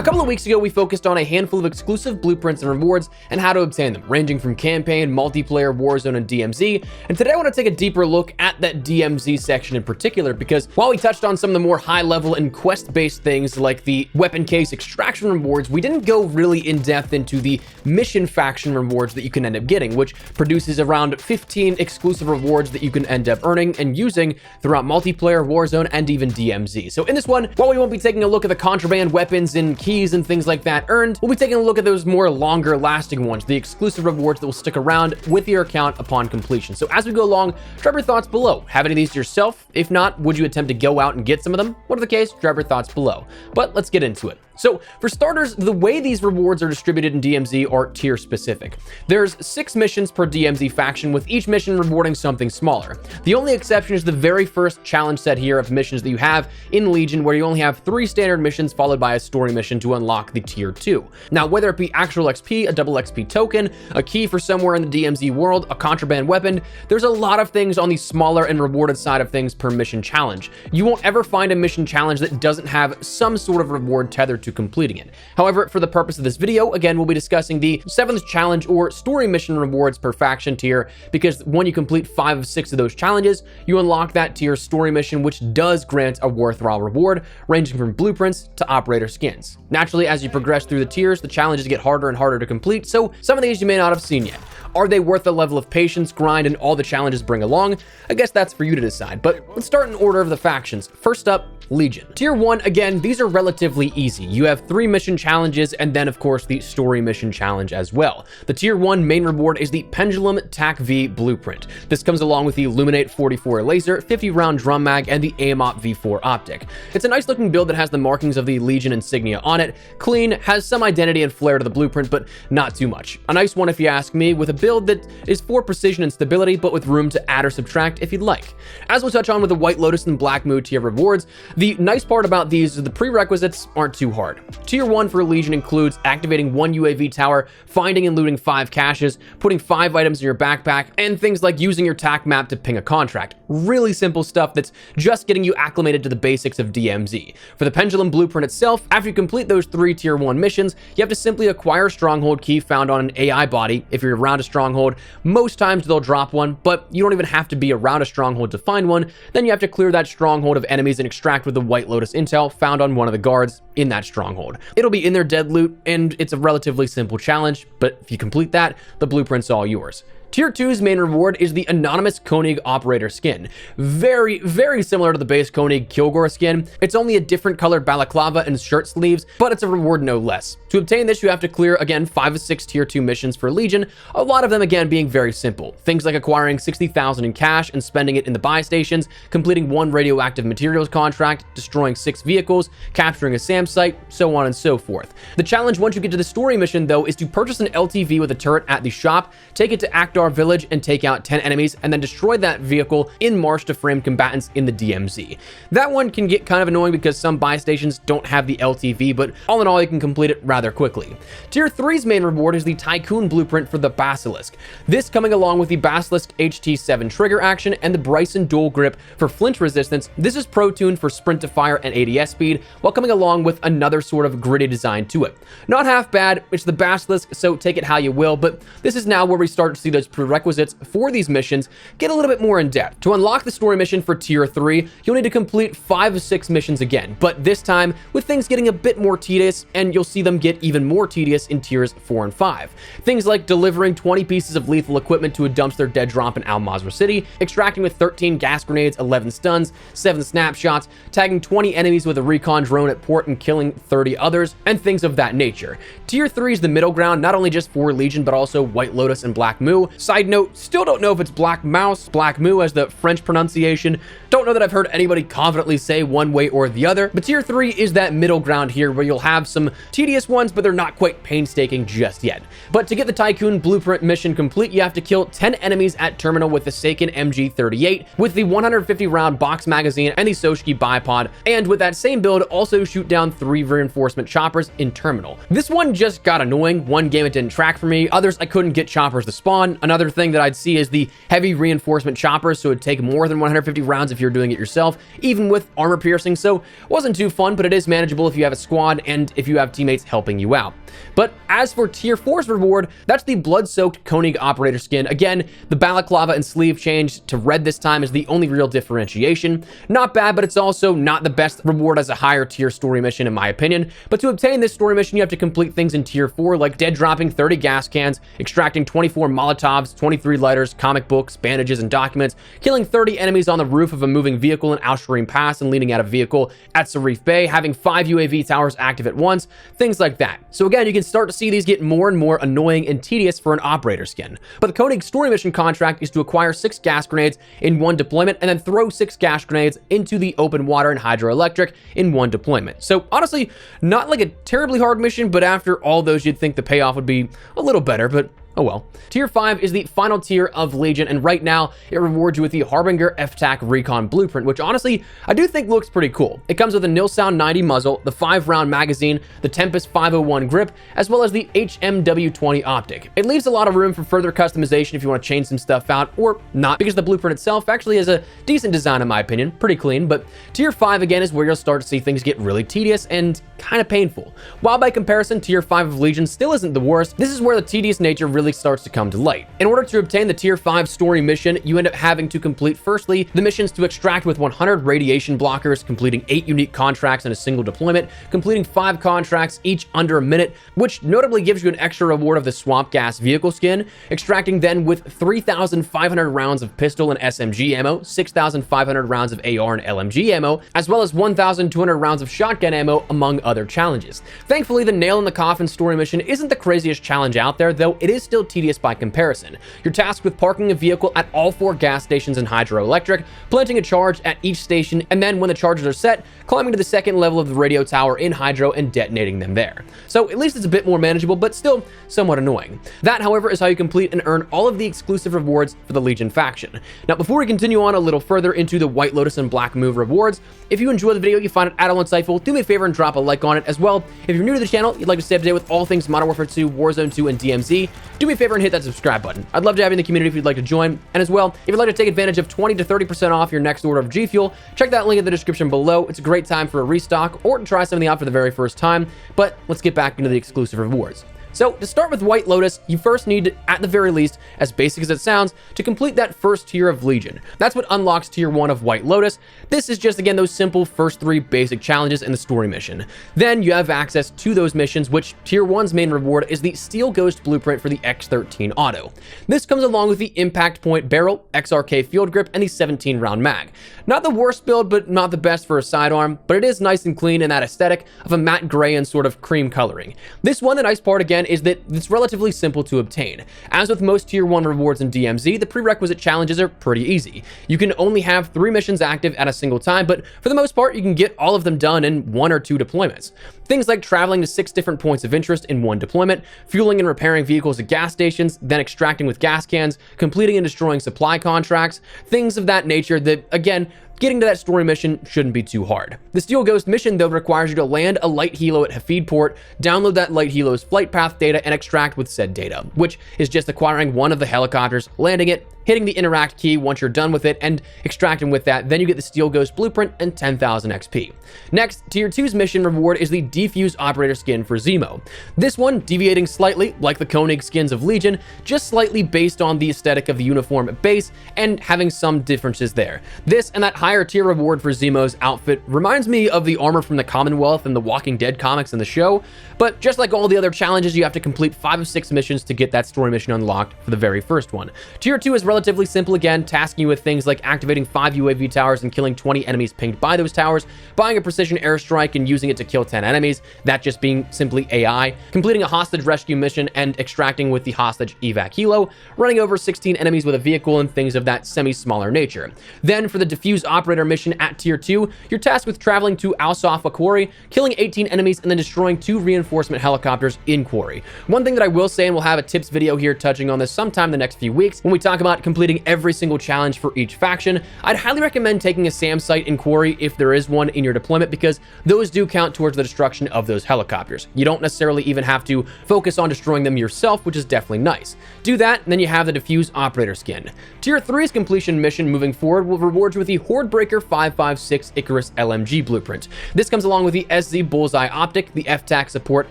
couple of weeks ago, we focused on a handful of exclusive blueprints and rewards and how to obtain them, ranging from campaign, multiplayer, Warzone, and DMZ. And today I want to take a deeper look at that DMZ section in particular, because while we touched on some of the more high-level and quest-based things like the weapon case extraction rewards, we didn't go really in-depth into the mission faction rewards that you can end up getting, which produces around 15 exclusive rewards that you can end up earning and using throughout multiplayer, Warzone, and even DMZ. So in this one, while we won't be taking a look at the contraband weapons and keys and things like that earned, we'll be taking a look at those more longer lasting ones, the exclusive rewards that will stick around with your account upon completion. So as we go along, drop your thoughts below. Have any of these yourself? If not, would you attempt to go out and get some of them? Whatever the case, drop your thoughts below. But let's get into it. So for starters, the way these rewards are distributed in DMZ are tier specific. There's 6 missions per DMZ faction, with each mission rewarding something smaller. The only exception is the very first challenge set here of missions that you have in Legion, where you only have 3 standard missions followed by a story mission to unlock the tier 2. Now, whether it be actual XP, a double XP token, a key for somewhere in the DMZ world, a contraband weapon, there's a lot of things on the smaller and rewarded side of things per mission challenge. You won't ever find a mission challenge that doesn't have some sort of reward tethered to completing it. However, for the purpose of this video, again, we'll be discussing the 7th challenge or story mission rewards per faction tier, because when you complete 5 of 6 of those challenges, you unlock that tier story mission, which does grant a worthwhile reward, ranging from blueprints to operator skins. Naturally, as you progress through the tiers, the challenges get harder and harder to complete, so some of these you may not have seen yet. Are they worth the level of patience, grind, and all the challenges bring along? I guess that's for you to decide, but let's start in order of the factions. First up, Legion. Tier 1, again, these are relatively easy. You have 3 mission challenges and then, of course, the story mission challenge as well. The Tier 1 main reward is the Pendulum TAQ-V blueprint. This comes along with the Illuminate 44 laser, 50-round drum mag, and the AMOP V4 optic. It's a nice-looking build that has the markings of the Legion insignia on it. Clean, has some identity and flair to the blueprint, but not too much. A nice one if you ask me, with a build that is for precision and stability, but with room to add or subtract if you'd like. As we'll touch on with the White Lotus and Black Mous tier rewards, the nice part about these is the prerequisites aren't too hard. Tier 1 for Legion includes activating 1 UAV tower, finding and looting 5 caches, putting 5 items in your backpack, and things like using your TAC map to ping a contract. Really simple stuff that's just getting you acclimated to the basics of DMZ. For the Pendulum blueprint itself, after you complete those 3 tier 1 missions, you have to simply acquire a stronghold key found on an AI body. If you're around a stronghold, most times they'll drop one, but you don't even have to be around a stronghold to find one. Then you have to clear that stronghold of enemies and extract with the White Lotus intel found on one of the guards in that stronghold. It'll be in their dead loot, and it's a relatively simple challenge, but if you complete that, the blueprint's all yours. Tier 2's main reward is the anonymous König operator skin. Very, very similar to the base König Kilgore skin. It's only a different colored balaclava and shirt sleeves, but it's a reward no less. To obtain this, you have to clear, again, 5 of 6 tier 2 missions for Legion, a lot of them, again, being very simple. Things like acquiring 60,000 in cash and spending it in the buy stations, completing 1 radioactive materials contract, destroying 6 vehicles, capturing a SAM site, so on and so forth. The challenge once you get to the story mission, though, is to purchase an LTV with a turret at the shop, take it to Akdar village and take out 10 enemies, and then destroy that vehicle in march to frame combatants in the DMZ. That one can get kind of annoying because some buy stations don't have the LTV, but all in all, you can complete it rather quickly. Tier 3's main reward is the Tycoon blueprint for the Basilisk. This coming along with the Basilisk HT7 trigger action and the Bryson dual grip for flinch resistance. This is pro-tuned for sprint to fire and ADS speed, while coming along with another sort of gritty design to it. Not half bad. It's the Basilisk, so take it how you will, but this is now where we start to see those prerequisites for these missions get a little bit more in depth. To unlock the story mission for tier 3, you'll need to complete 5 of 6 missions again, but this time with things getting a bit more tedious, and you'll see them get even more tedious in tiers 4 and 5. Things like delivering 20 pieces of lethal equipment to a dumpster dead drop in Al Mazrah City, extracting with 13 gas grenades, 11 stuns, 7 snapshots, tagging 20 enemies with a recon drone at port and killing 30 others, and things of that nature. Tier 3 is the middle ground, not only just for Legion, but also White Lotus and Black Mous. Side note, still don't know if it's Black Mouse, Black Mous as the French pronunciation. Don't know that I've heard anybody confidently say one way or the other, but tier 3 is that middle ground here where you'll have some tedious ones, but they're not quite painstaking just yet. But to get the Tycoon blueprint mission complete, you have to kill 10 enemies at terminal with the Sakin MG38, with the 150 round box magazine and the Soshki bipod, and with that same build, also shoot down 3 reinforcement choppers in terminal. This one just got annoying. One game it didn't track for me, others I couldn't get choppers to spawn, Another thing that I'd see is the heavy reinforcement choppers, so it'd take more than 150 rounds if you're doing it yourself, even with armor piercing, so wasn't too fun, but it is manageable if you have a squad and if you have teammates helping you out. But as for tier 4's reward, that's the blood-soaked König operator skin. Again, the balaclava and sleeve change to red this time is the only real differentiation. Not bad, but it's also not the best reward as a higher tier story mission in my opinion. But to obtain this story mission, you have to complete things in tier 4 like dead dropping 30 gas cans, extracting 24 Molotovs, 23 lighters, comic books, bandages, and documents, killing 30 enemies on the roof of a moving vehicle in Al Shireen Pass and leaning out a vehicle at Sarif Bay, having 5 UAV towers active at once, things like that. So again, you can start to see these get more and more annoying and tedious for an operator skin. But the König story mission contract is to acquire 6 gas grenades in one deployment and then throw 6 gas grenades into the open water and hydroelectric in one deployment. So honestly, not like a terribly hard mission, but after all those, you'd think the payoff would be a little better, but oh well. Tier 5 is the final tier of Legion, and right now it rewards you with the Harbinger FTAC Recon blueprint, which honestly I do think looks pretty cool. It comes with a nil sound 90 muzzle, the 5-round magazine, the Tempest 501 grip, as well as the HMW20 optic. It leaves a lot of room for further customization if you want to change some stuff out, or not, because the blueprint itself actually has a decent design in my opinion, pretty clean. But tier 5 again is where you'll start to see things get really tedious and kind of painful. While by comparison, tier 5 of Legion still isn't the worst, this is where the tedious nature really starts to come to light. In order to obtain the tier 5 story mission, you end up having to complete firstly the missions to extract with 100 radiation blockers, completing 8 unique contracts in a single deployment, completing 5 contracts each under a minute, which notably gives you an extra reward of the swamp gas vehicle skin, extracting then with 3,500 rounds of pistol and SMG ammo, 6,500 rounds of AR and LMG ammo, as well as 1,200 rounds of shotgun ammo, among other challenges. Thankfully, the nail in the coffin story mission isn't the craziest challenge out there, though it is still tedious by comparison. You're tasked with parking a vehicle at all 4 gas stations in hydroelectric, planting a charge at each station, and then when the charges are set, climbing to the 2nd level of the radio tower in hydro and detonating them there. So at least it's a bit more manageable, but still somewhat annoying. That, however, is how you complete and earn all of the exclusive rewards for the Legion faction. Now, before we continue on a little further into the White Lotus and Black Move rewards, if you enjoy the video, you find it at all insightful, do me a favor and drop a like on it as well. If you're new to the channel, you'd like to stay up to date with all things Modern Warfare 2, Warzone 2, and DMZ, do me a favor and hit that subscribe button. I'd love to have you in the community if you'd like to join. And as well, if you'd like to take advantage of 20 to 30% off your next order of G Fuel, check that link in the description below. It's a great time for a restock or to try something out for the very first time. But let's get back into the exclusive rewards. So to start with White Lotus, you first need, at the very least, as basic as it sounds, to complete that first tier of Legion. That's what unlocks tier 1 of White Lotus. This is just, again, those simple first 3 basic challenges in the story mission. Then you have access to those missions, which tier 1's main reward is the Steel Ghost blueprint for the X13 auto. This comes along with the Impact Point barrel, XRK field grip, and the 17-round mag. Not the worst build, but not the best for a sidearm, but it is nice and clean in that aesthetic of a matte gray and sort of cream coloring. This one, the nice part again, is that it's relatively simple to obtain. As with most tier 1 rewards in DMZ, the prerequisite challenges are pretty easy. You can only have 3 missions active at a single time, but for the most part, you can get all of them done in 1 or 2 deployments. Things like traveling to 6 different points of interest in 1 deployment, fueling and repairing vehicles at gas stations, then extracting with gas cans, completing and destroying supply contracts, things of that nature that, again, getting to that story mission shouldn't be too hard. The Steel Ghost mission, though, requires you to land a light helo at Hafid Port, download that light helo's flight path data, and extract with said data, which is just acquiring one of the helicopters, landing it, hitting the interact key once you're done with it, and extracting with that. Then you get the Steel Ghost blueprint and 10,000 XP. Next, tier 2's mission reward is the Defuse operator skin for Zimo. This one deviating slightly, like the König skins of Legion, just slightly based on the aesthetic of the uniform base and having some differences there. This and that higher tier reward for Zimo's outfit reminds me of the armor from the Commonwealth and the Walking Dead comics in the show, but just like all the other challenges, you have to complete 5 of 6 missions to get that story mission unlocked for the very first one. Tier 2 is relatively simple again, tasking you with things like activating 5 UAV towers and killing 20 enemies pinged by those towers, buying a precision airstrike and using it to kill 10 enemies, that just being simply AI, completing a hostage rescue mission and extracting with the hostage evac helo, running over 16 enemies with a vehicle and things of that semi-smaller nature. Then for the Defuse operator mission at tier 2, you're tasked with traveling to Al Safa Quarry, killing 18 enemies and then destroying 2 reinforcement helicopters in Quarry. One thing that I will say, and we'll have a tips video here touching on this sometime in the next few weeks when we talk about completing every single challenge for each faction, I'd highly recommend taking a SAM site in Quarry if there is one in your deployment, because those do count towards the destruction of those helicopters. You don't necessarily even have to focus on destroying them yourself, which is definitely nice. Do that, and then you have the Defuse operator skin. Tier 3's completion mission moving forward will reward you with the Horde Breaker 5.56 Icarus LMG blueprint. This comes along with the SZ Bullseye optic, the FTAC support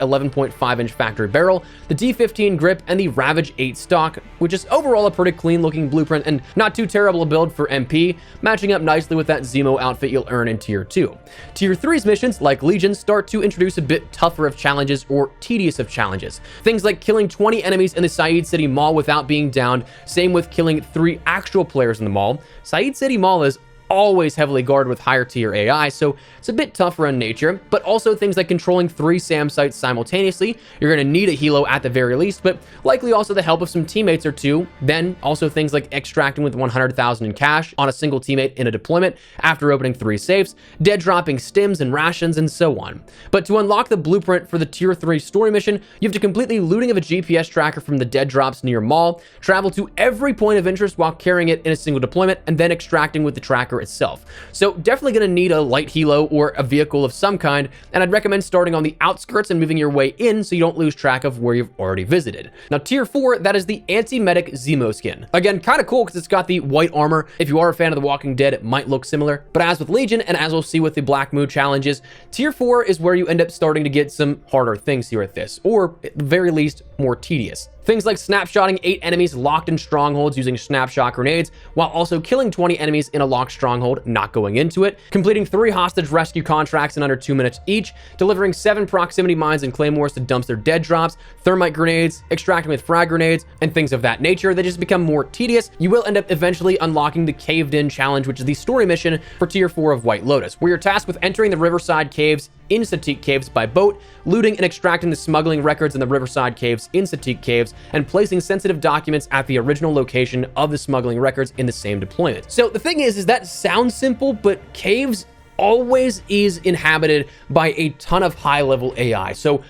11.5-inch factory barrel, the D15 grip, and the Ravage 8 stock, which is overall a pretty clean looking blueprint and not too terrible a build for MP, matching up nicely with that Zimo outfit you'll earn in Tier 2. Tier 3's missions, like Legion, start to introduce a bit tougher of challenges or tedious of challenges. Things like killing 20 enemies in the Said City Mall without being downed, same with killing 3 actual players in the mall. Said City Mall is always heavily guarded with higher tier AI, so it's a bit tougher in nature, but also things like controlling 3 SAM sites simultaneously. You're going to need a helo at the very least, but likely also the help of some teammates or two. Then also things like extracting with 100,000 in cash on a single teammate in a deployment after opening 3 safes, dead dropping stims and rations, and so on. But to unlock the blueprint for the Tier 3 story mission, you have to complete the looting of a GPS tracker from the dead drops near mall, travel to every point of interest while carrying it in a single deployment, and then extracting with the tracker itself. So definitely going to need a light helo or a vehicle of some kind, and I'd recommend starting on the outskirts and moving your way in so you don't lose track of where you've already visited. Now Tier 4, that is the anti-medic Zimo skin. Again, kind of cool because it's got the white armor. If you are a fan of The Walking Dead, it might look similar, but as with Legion and as we'll see with the Black Moon challenges, Tier 4 is where you end up starting to get some harder things here with this, or at the very least more tedious. Things like snapshotting 8 enemies locked in strongholds using snapshot grenades, while also killing 20 enemies in a locked stronghold, not going into it, completing 3 hostage rescue contracts in under 2 minutes each, delivering 7 proximity mines and claymores to dump their dead drops, thermite grenades, extracting with frag grenades, and things of that nature that just become more tedious. You will end up eventually unlocking the Caved In challenge, which is the story mission for Tier 4 of White Lotus, where you're tasked with entering the Riverside Caves in TAQ Caves by boat, looting and extracting the smuggling records in the Riverside Caves in TAQ Caves, and placing sensitive documents at the original location of the smuggling records in the same deployment. So the thing is that sounds simple, but caves always is inhabited by a ton of high-level AI. So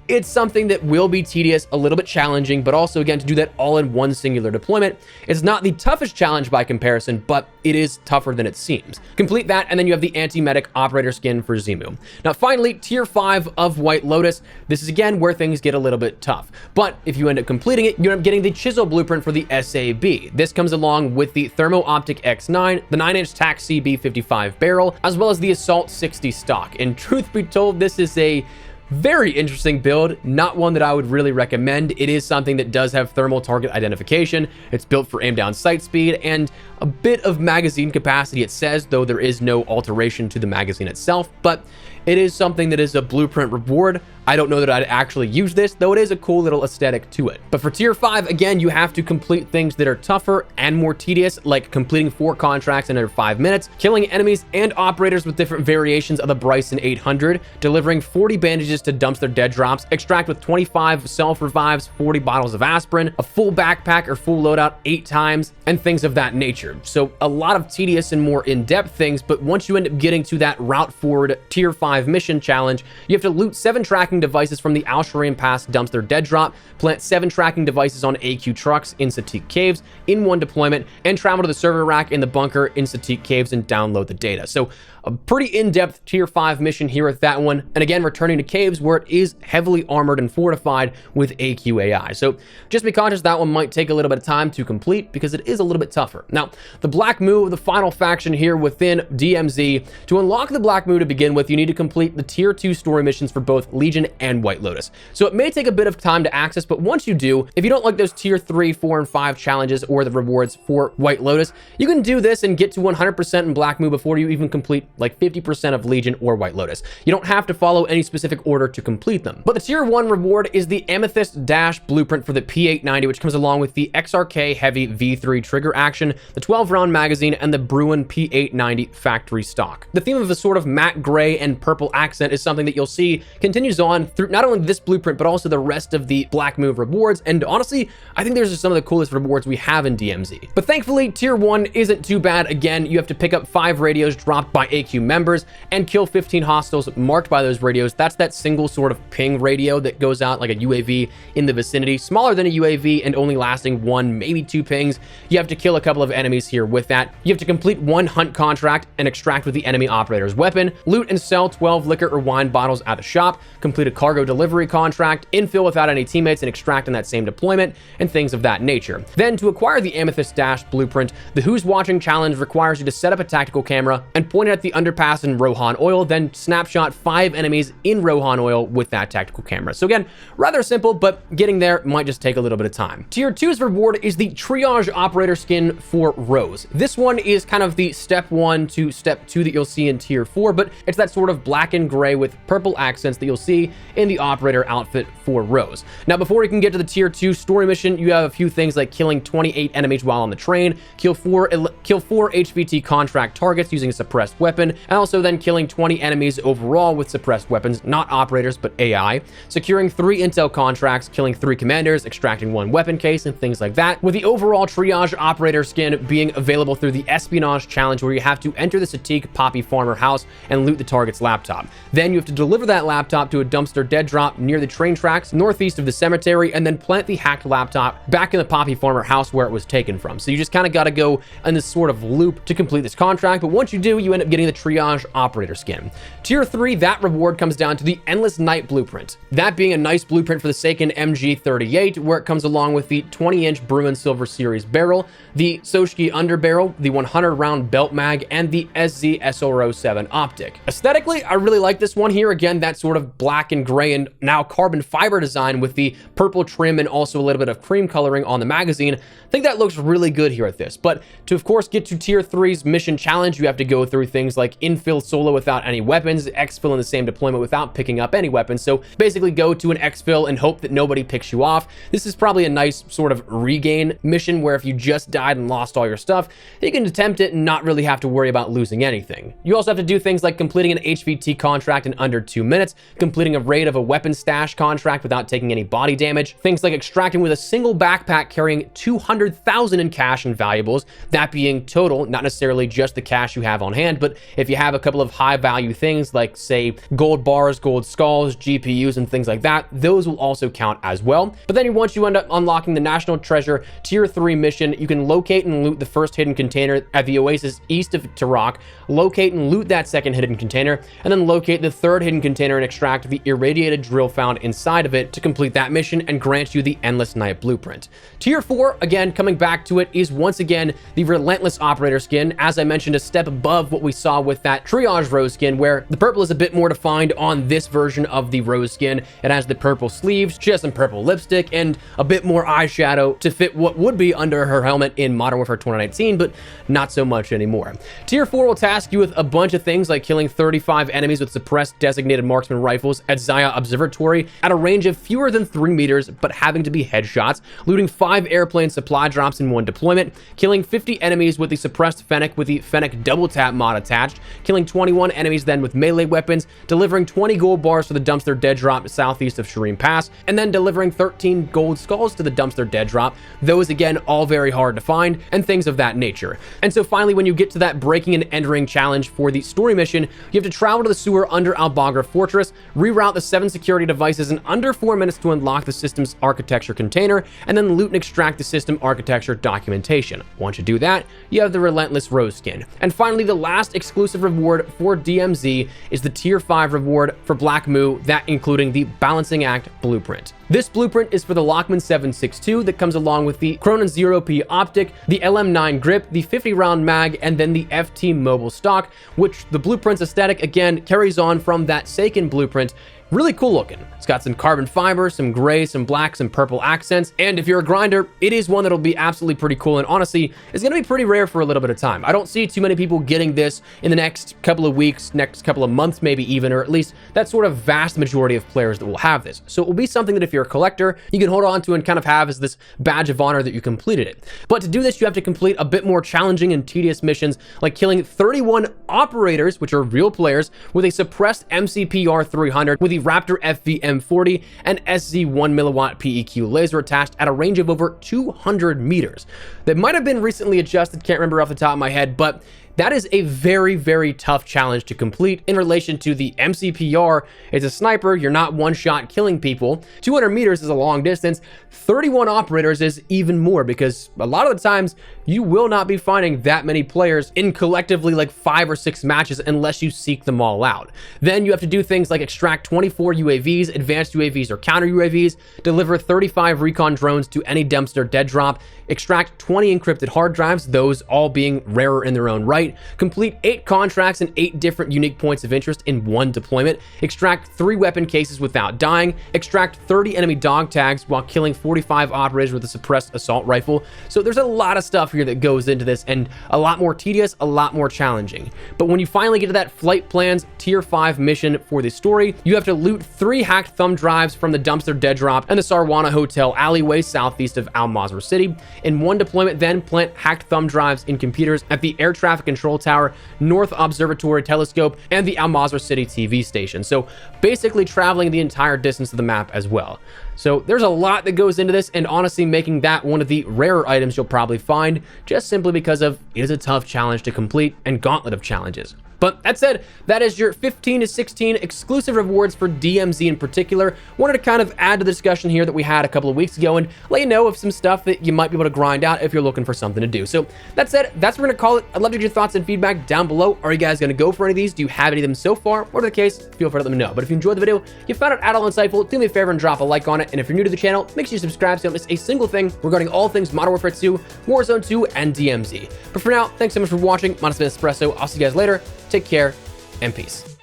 it's something that will be tedious, a little bit challenging, but also, again, to do that all in one singular deployment. It's not the toughest challenge by comparison, but it is tougher than it seems. Complete that, and then you have the anti-medic operator skin for Zimo. Now, finally, Tier 5 of White Lotus. This is, again, where things get a little bit tough. But if you end up completing it, you end up getting the Chisel blueprint for the SAB. This comes along with the Thermo Optic X9, the 9-inch TAQ-C B55 barrel, as well as the Assault 60 stock. And truth be told, this is a very interesting build, not one that I would really recommend. It is something that does have thermal target identification. It's built for aim down sight speed and a bit of magazine capacity, it says, though there is no alteration to the magazine itself, but it is something that is a blueprint reward. I don't know that I'd actually use this, though it is a cool little aesthetic to it. But for Tier 5, again, you have to complete things that are tougher and more tedious, like completing 4 contracts in under 5 minutes, killing enemies and operators with different variations of the Bryson 800, delivering 40 bandages to dump their dead drops, extract with 25 self-revives, 40 bottles of aspirin, a full backpack or full loadout 8 times, and things of that nature. So a lot of tedious and more in-depth things, but once you end up getting to that route forward Tier 5 mission challenge, you have to loot 7 tracking devices from the Al Sharaim Pass dumpster dead drop, plant 7 tracking devices on AQ trucks in TAQ Caves in one deployment, and travel to the server rack in the bunker in TAQ Caves and download the data. So a pretty in-depth Tier 5 mission here with that one. And again, returning to caves where it is heavily armored and fortified with AQ AI. So just be conscious that one might take a little bit of time to complete because it is a little bit tougher. Now, the Black Mou, the final faction here within DMZ. To unlock the Black Mou to begin with, you need to complete the Tier 2 story missions for both Legion and White Lotus. So it may take a bit of time to access, but once you do, if you don't like those Tier 3, 4, and 5 challenges or the rewards for White Lotus, you can do this and get to 100% in Black Mou before you even complete like 50% of Legion or White Lotus. You don't have to follow any specific order to complete them. But the Tier 1 reward is the Amethyst Dash blueprint for the P890, which comes along with the XRK Heavy V3 trigger action, the 12-round magazine, and the Bruin P890 factory stock. The theme of a sort of matte gray and purple accent is something that you'll see continues on through not only this blueprint, but also the rest of the Black Move rewards. And honestly, I think these are some of the coolest rewards we have in DMZ. But thankfully, tier 1 isn't too bad. Again, you have to pick up 5 radios dropped by AQ members and kill 15 hostiles marked by those radios. That's that single sort of ping radio that goes out like a UAV in the vicinity, smaller than a UAV and only lasting 1, maybe 2 pings. You have to kill a couple of enemies here with that. You have to complete 1 hunt contract and extract with the enemy operator's weapon, loot and sell 12 liquor or wine bottles at the shop, complete a cargo delivery contract, infill without any teammates and extract in that same deployment, and things of that nature. Then to acquire the Amethyst Dash blueprint, the Who's Watching challenge requires you to set up a tactical camera and point it at the underpass in Rohan Oil, then snapshot 5 enemies in Rohan Oil with that tactical camera. So again, rather simple, but getting there might just take a little bit of time. Tier 2's reward is the Triage operator skin for Roze. This one is kind of the step 1 to step 2 that you'll see in tier 4, but it's that sort of black and gray with purple accents that you'll see in the operator outfit for Roze. Now, before we can get to the tier 2 story mission, you have a few things like killing 28 enemies while on the train, kill 4 HVT contract targets using a suppressed weapon, and also then killing 20 enemies overall with suppressed weapons, not operators, but AI, securing 3 intel contracts, killing 3 commanders, extracting 1 weapon case, and things like that, with the overall Triage operator skin being available through the espionage challenge, where you have to enter the Satik Poppy Farmer house and loot the target's laptop. Then you have to deliver that laptop to a dumpster dead drop near the train tracks northeast of the cemetery, and then plant the hacked laptop back in the Poppy Farmer house where it was taken from. So you just kind of got to go in this sort of loop to complete this contract, but once you do, you end up getting the Triage operator skin. Tier 3, that reward comes down to the Endless Night blueprint. That being a nice blueprint for the Sakin MG38, where it comes along with the 20-inch Bruin Silver Series barrel, the Soshki underbarrel, the 100-round belt mag, and the SZ SR07 optic. Aesthetically, I really like this one here. Again, that sort of black and gray and now carbon fiber design with the purple trim and also a little bit of cream coloring on the magazine. I think that looks really good here at this. But to, of course, get to tier 3's mission challenge, you have to go through things like infill solo without any weapons, exfil in the same deployment without picking up any weapons. So basically go to an exfil and hope that nobody picks you off. This is probably a nice sort of regain mission where if you just died and lost all your stuff, you can attempt it and not really have to worry about losing anything. You also have to do things like completing an HVT contract in under 2 minutes, completing a raid of a weapon stash contract without taking any body damage, things like extracting with a single backpack carrying 200,000 in cash and valuables, that being total, not necessarily just the cash you have on hand, but if you have a couple of high value things like, say, gold bars, gold skulls, GPUs, and things like that, those will also count as well. But then once you end up unlocking the National Treasure Tier 3 mission, you can locate and loot the first hidden container at the oasis east of TAQ, locate and loot that second hidden container, and then locate the third hidden container and extract the irradiated drill found inside of it to complete that mission and grant you the Endless Night blueprint. Tier 4, again, coming back to it, is once again the Relentless operator skin. As I mentioned, a step above what we saw with that Triage Roze skin, where the purple is a bit more defined on this version of the Roze skin. It has the purple sleeves, she has some purple lipstick, and a bit more eyeshadow to fit what would be under her helmet in Modern Warfare 2019, but not so much anymore. Tier 4 will task you with a bunch of things like killing 35 enemies with suppressed designated marksman rifles at Zaya Observatory at a range of fewer than 3 meters, but having to be headshots, looting 5 airplane supply drops in 1 deployment, killing 50 enemies with the suppressed Fennec with the Fennec double tap mod attached, killing 21 enemies then with melee weapons, delivering 20 gold bars to the dumpster dead drop southeast of Shireen Pass, and then delivering 13 gold skulls to the dumpster dead drop. Those again, all very hard to find, and things of that nature. And so finally, when you get to that breaking and entering challenge for the story mission, you have to travel to the sewer under Al-Bagra Fortress, reroute the 7 security devices in under 4 minutes to unlock the system's architecture container, and then loot and extract the system architecture documentation. Once you do that, you have the Relentless Roze skin. And finally, the last exclusive reward for DMZ is the Tier 5 reward for Black Mous, that including the Balancing Act blueprint. This blueprint is for the Lockman 762 that comes along with the Cronin 0P optic, the LM9 grip, the 50-round mag, and then the FT mobile stock, which the blueprint's aesthetic again carries on from that Sakin blueprint Really cool looking. It's got some carbon fiber, some gray, some black, some purple accents. And if you're a grinder, it is one that'll be absolutely pretty cool. And honestly, it's going to be pretty rare for a little bit of time. I don't see too many people getting this in the next couple of weeks, next couple of months, maybe even, or at least that sort of vast majority of players that will have this. So it will be something that if you're a collector, you can hold on to and kind of have as this badge of honor that you completed it. But to do this, you have to complete a bit more challenging and tedious missions, like killing 31 operators, which are real players, with a suppressed MCPR 300 with the Raptor FVM40 and SZ 1 milliwatt PEQ laser attached at a range of over 200 meters. That might have been recently adjusted, can't remember off the top of my head, but that is a very, very tough challenge to complete in relation to the MCPR. It's a sniper, you're not one-shot killing people. 200 meters is a long distance. 31 operators is even more, because a lot of the times you will not be finding that many players in collectively like 5 or 6 matches unless you seek them all out. Then you have to do things like extract 24 UAVs, advanced UAVs or counter UAVs, deliver 35 recon drones to any dumpster dead drop, extract 20 encrypted hard drives, those all being rarer in their own right, complete 8 contracts and 8 different unique points of interest in one deployment, extract 3 weapon cases without dying, extract 30 enemy dog tags while killing 45 operators with a suppressed assault rifle. So there's a lot of stuff here that goes into this, and a lot more tedious, a lot more challenging. But when you finally get to that flight plans tier 5 mission for the story, you have to loot 3 hacked thumb drives from the dumpster dead drop and the Sarwana Hotel alleyway southeast of Al Mazrah City. In one deployment, then plant hacked thumb drives in computers at the air traffic control tower, North Observatory Telescope, and the Al Mazrah City TV station. So basically traveling the entire distance of the map as well. So there's a lot that goes into this, and honestly making that one of the rarer items you'll probably find, just simply because of it is a tough challenge to complete and gauntlet of challenges. But that said, that is your 15 to 16 exclusive rewards for DMZ in particular. Wanted to kind of add to the discussion here that we had a couple of weeks ago and let you know of some stuff that you might be able to grind out if you're looking for something to do. So that said, that's what we're gonna call it. I'd love to get your thoughts and feedback down below. Are you guys gonna go for any of these? Do you have any of them so far? Whatever the case, feel free to let me know. But if you enjoyed the video, you found it at all insightful, do me a favor and drop a like on it. And if you're new to the channel, make sure you subscribe so you don't miss a single thing regarding all things Modern Warfare 2, Warzone 2, and DMZ. But for now, thanks so much for watching. My name has been Espresso. I'll see you guys later. Take care and peace.